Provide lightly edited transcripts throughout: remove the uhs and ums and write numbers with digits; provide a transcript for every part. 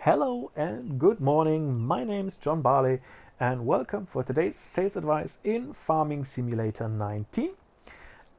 Hello and good morning. My name is John Barley and welcome for today's sales advice in Farming Simulator 19.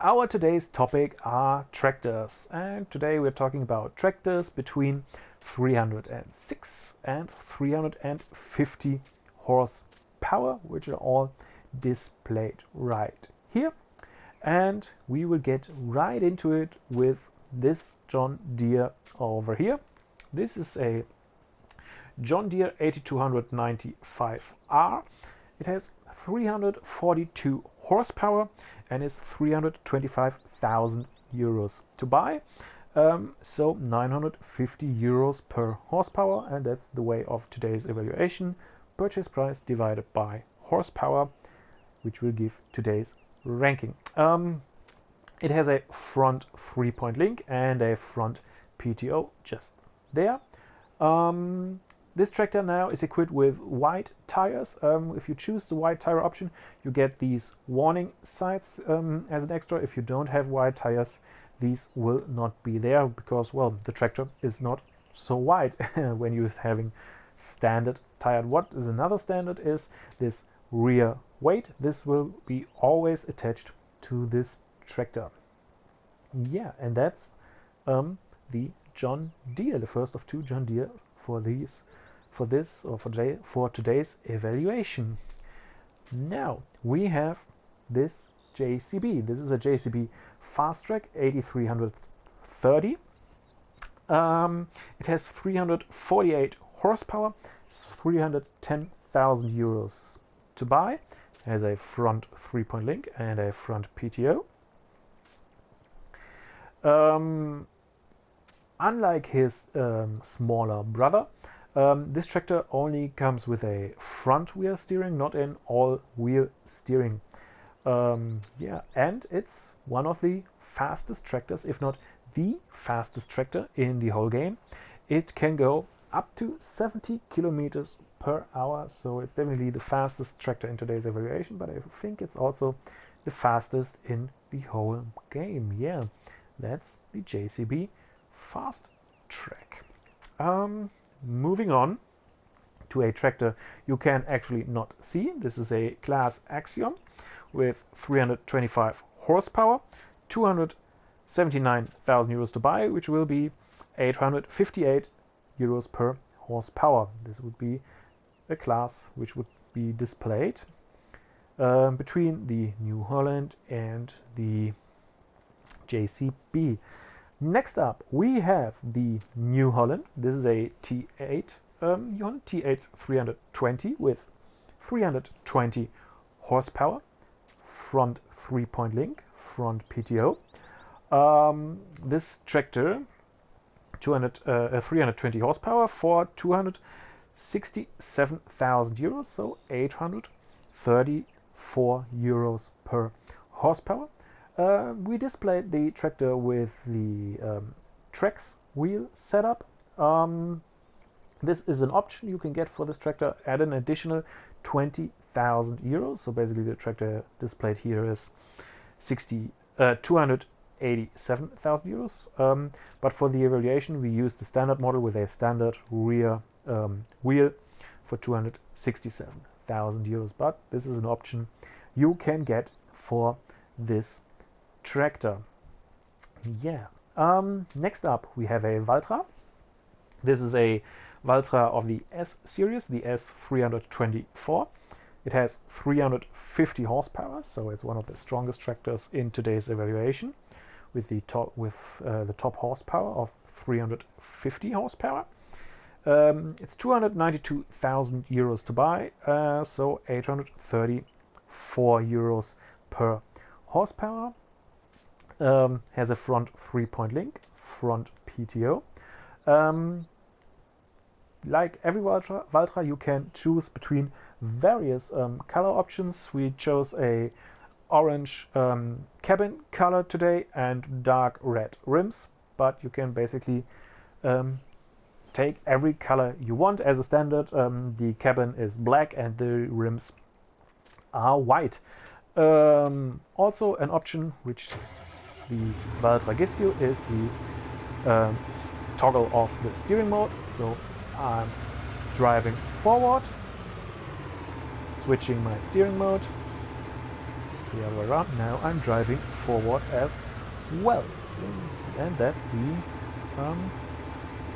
Our today's topic are tractors, and today we're talking about tractors between 306 and 350 horsepower, which are all displayed right here. And we will get right into it with this John Deere over here. This is a John Deere 8295R. It has 342 horsepower and is 325,000 euros to buy. So 950 euros per horsepower, and that's the way of today's evaluation. Purchase price divided by horsepower, which will give today's ranking. It has a front 3-point link and a front PTO just there. This tractor now is equipped with white tires. If you choose the white tire option, you get these warning sights as an extra. If you don't have white tires, these will not be there because, well, the tractor is not so wide when you're having standard tire. What is another standard is this rear weight. This will be always attached to this tractor. Yeah, and that's the John Deere, the first of two John Deere for today's evaluation. Now we have this JCB. This is a JCB Fast Track 8330. It has 348 horsepower, 310,000 euros to buy. It has a front 3-point link and a front PTO. Unlike his smaller brother, this tractor only comes with a front wheel steering, not an all-wheel steering. Yeah, and it's one of the fastest tractors, if not the fastest tractor in the whole game. It can go up to 70 kilometers per hour, so it's definitely the fastest tractor in today's evaluation, but I think it's also the fastest in the whole game. Yeah, that's the JCB Fast Track. Moving on to a tractor you can actually not see. This is a Class Axion with 325 horsepower, 279,000 euros to buy, which will be 858 euros per horsepower. This would be a class which would be displayed between the New Holland and the JCB. Next up, we have the New Holland. This is a T8 Holland T8 320 with 320 horsepower, front 3-point link, front PTO. This tractor, 320 horsepower for 267,000 euros, so 834 euros per horsepower. We displayed the tractor with the Trex wheel setup. This is an option you can get for this tractor at an additional 20,000 euros. So basically the tractor displayed here is 287,000 euros. But for the evaluation we used the standard model with a standard rear wheel for 267,000 euros. But this is an option you can get for this tractor. Yeah. Next up we have a Valtra. This is a Valtra of the S series, the S324. It has 350 horsepower, so it's one of the strongest tractors in today's evaluation, with the top horsepower of 350 horsepower. It's 292,000 euros to buy, so 834 euros per horsepower. Has a front 3-point link, front PTO. Like every Valtra, you can choose between various color options. We chose a orange cabin color today and dark red rims, but you can basically take every color you want. As a standard, the cabin is black and the rims are white. Also an option which the Valtra gives you is the toggle of the steering mode. So I'm driving forward, switching my steering mode. The other way around. Now I'm driving forward as well. So, and that's the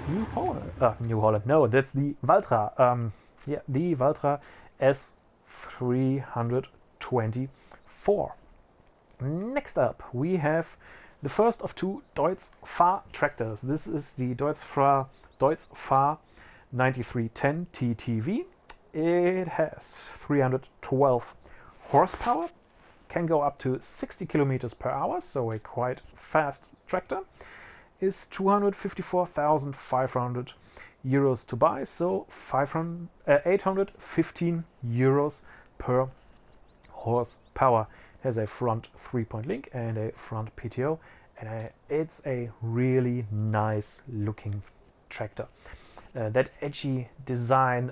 New Holland. New Holland. No, that's the Valtra. Yeah, the Valtra S324. Next up, we have the first of two Deutz Fahr tractors. This is the Deutz Fahr 9310 TTV. It has 312 horsepower, can go up to 60 kilometers per hour, so a quite fast tractor. Is 254,500 euros to buy, so 815 euros per horsepower. Has a front 3-point link and a front PTO, and it's a really nice looking tractor. That edgy design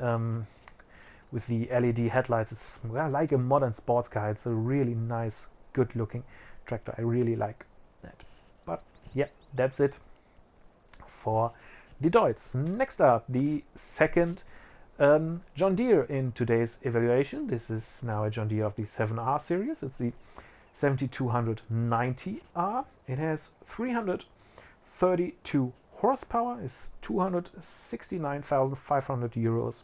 with the LED headlights, it's like a modern sports car. It's a really nice, good looking tractor. I really like that. But yeah, that's it for the Deutz. Next up, the second John Deere in today's evaluation. This is now a John Deere of the 7R series. It's the 7290R. It has 332 horsepower, is 269,500 euros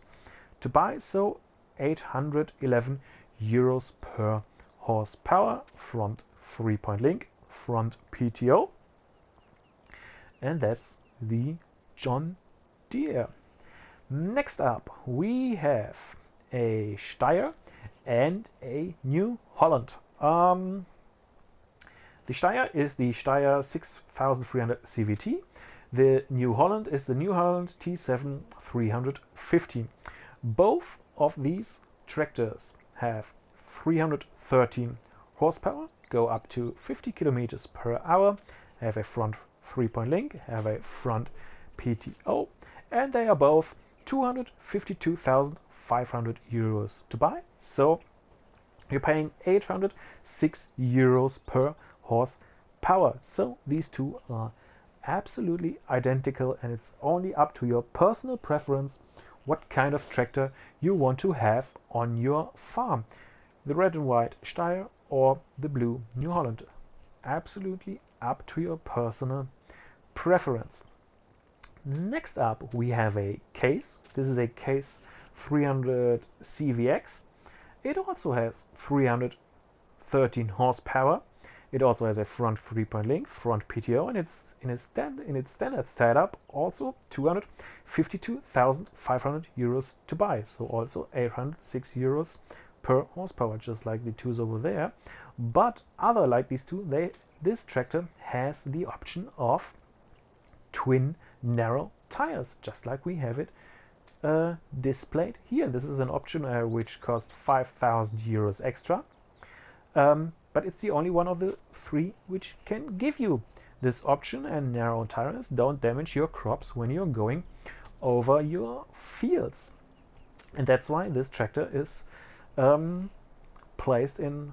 to buy, so 811 euros per horsepower. Front 3-point link, front PTO, and that's the John Deere. Next up, we have a Steyr and a New Holland. The Steyr is the Steyr 6300 CVT. The New Holland is the New Holland T7 315. Both of these tractors have 313 horsepower, go up to 50 kilometers per hour, have a front 3-point link, have a front PTO, and they are both 252,500 euros to buy. So you're paying 806 euros per horsepower. So these two are absolutely identical, and it's only up to your personal preference what kind of tractor you want to have on your farm. The red and white Steyr or the blue New Holland. Absolutely up to your personal preference. Next up, we have a Case. This is a Case 300 CVX. It also has 313 horsepower. It also has a front 3-point link, front PTO, and it's in its standard setup also 252,500 euros to buy. So also 806 euros per horsepower, just like the twos over there. But other like these two, this tractor has the option of twin narrow tires, just like we have it displayed here. This is an option which costs 5,000 euros extra, but it's the only one of the three which can give you this option, and narrow tires don't damage your crops when you're going over your fields. And that's why this tractor is placed in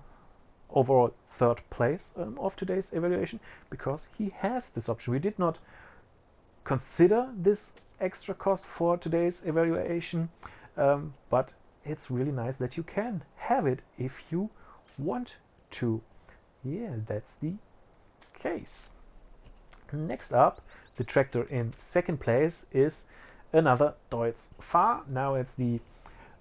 overall third place of today's evaluation, because he has this option. We did not consider this extra cost for today's evaluation, but it's really nice that you can have it if you want to. Yeah, that's the Case. Next up, the tractor in second place is another Deutz Fahr. Now it's the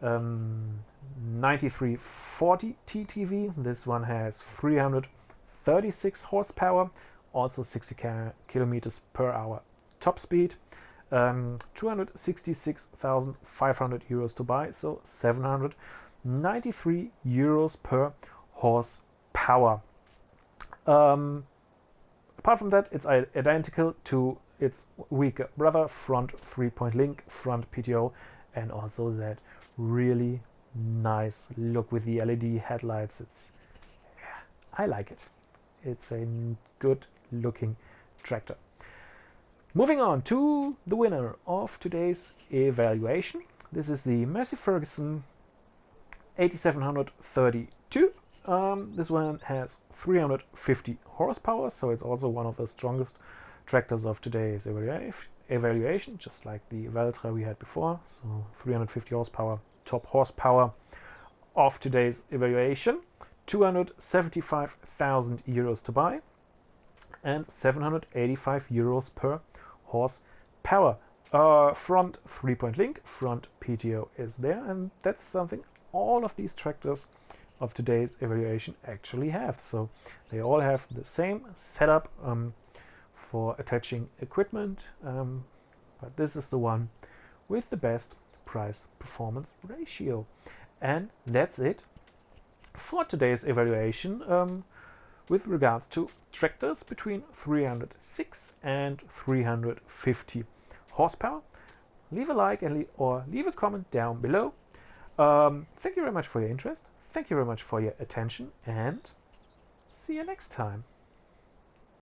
9340 TTV. This one has 336 horsepower, also 60 kilometers per hour top speed, 266,500 euros to buy, so 793 euros per horsepower. Apart from that, it's identical to its weaker brother, front 3-point link, front PTO, and also that really nice look with the LED headlights. I like it. It's a good looking tractor. Moving on to the winner of today's evaluation. This is the Massey Ferguson 8732. This one has 350 horsepower, so it's also one of the strongest tractors of today's evaluation, just like the Valtra we had before. So 350 horsepower, top horsepower of today's evaluation. 275,000 euros to buy and 785 euros per horsepower. Front 3-point link, front PTO is there, and that's something all of these tractors of today's evaluation actually have. So they all have the same setup for attaching equipment, but this is the one with the best price performance ratio. And that's it for today's evaluation with regards to tractors between 306 and 350 horsepower. Leave a like or leave a comment down below. Thank you very much for your interest. Thank you very much for your attention, and see you next time.